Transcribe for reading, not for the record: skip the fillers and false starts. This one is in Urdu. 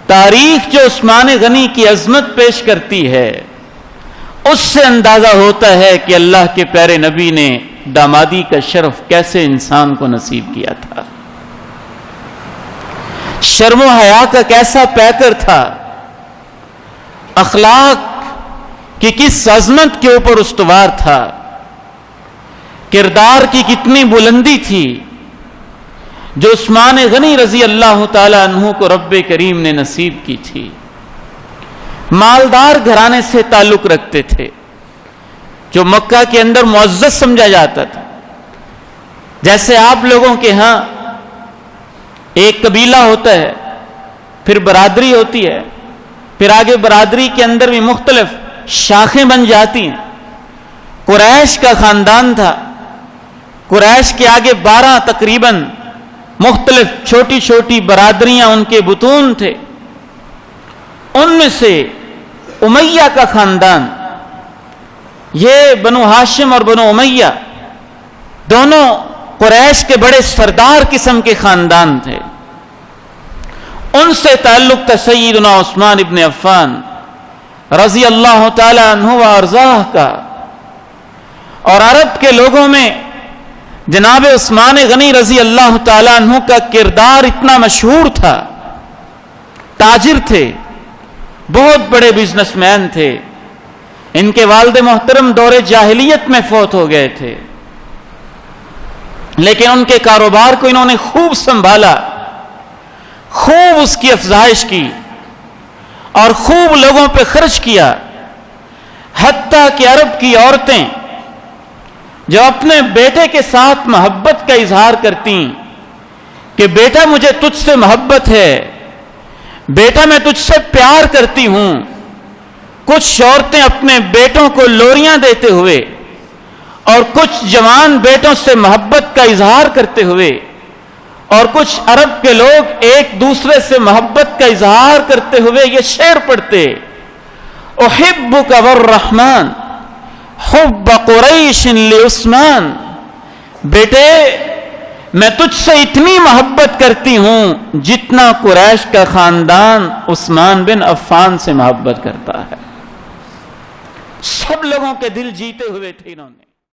تاریخ جو عثمان غنی کی عظمت پیش کرتی ہے اس سے اندازہ ہوتا ہے کہ اللہ کے پیارے نبی نے دامادی کا شرف کیسے انسان کو نصیب کیا تھا، شرم و حیا کا کیسا پیکر تھا، اخلاق کی کس عظمت کے اوپر استوار تھا، کردار کی کتنی بلندی تھی جو عثمان غنی رضی اللہ تعالی عنہ کو رب کریم نے نصیب کی تھی۔ مالدار گھرانے سے تعلق رکھتے تھے جو مکہ کے اندر معزز سمجھا جاتا تھا۔ جیسے آپ لوگوں کے ہاں ایک قبیلہ ہوتا ہے، پھر برادری ہوتی ہے، پھر آگے برادری کے اندر بھی مختلف شاخیں بن جاتی ہیں۔ قریش کا خاندان تھا، قریش کے آگے 12 تقریباً مختلف چھوٹی چھوٹی برادریاں ان کے بطون تھے۔ ان میں سے امیہ کا خاندان، یہ بنو ہاشم اور بنو امیہ دونوں قریش کے بڑے سردار قسم کے خاندان تھے۔ ان سے تعلق تھا سیدنا عثمان ابن عفان رضی اللہ تعالی عنہ و ارضاہ کا۔ اور عرب کے لوگوں میں جناب عثمان غنی رضی اللہ تعالی عنہ کا کردار اتنا مشہور تھا، تاجر تھے، بہت بڑے بزنس مین تھے۔ ان کے والد محترم دور جاہلیت میں فوت ہو گئے تھے، لیکن ان کے کاروبار کو انہوں نے خوب سنبھالا، خوب اس کی افزائش کی اور خوب لوگوں پہ خرچ کیا۔ حتیٰ کہ عرب کی عورتیں جو اپنے بیٹے کے ساتھ محبت کا اظہار کرتی کہ بیٹا مجھے تجھ سے محبت ہے، بیٹا میں تجھ سے پیار کرتی ہوں، کچھ عورتیں اپنے بیٹوں کو لوریاں دیتے ہوئے اور کچھ جوان بیٹوں سے محبت کا اظہار کرتے ہوئے، اور کچھ عرب کے لوگ ایک دوسرے سے محبت کا اظہار کرتے ہوئے یہ شعر پڑھتے: احبک والرحمن حب قریش لعثمان، بیٹے میں تجھ سے اتنی محبت کرتی ہوں جتنا قریش کا خاندان عثمان بن عفان سے محبت کرتا ہے۔ سب لوگوں کے دل جیتے ہوئے تھے انہوں نے۔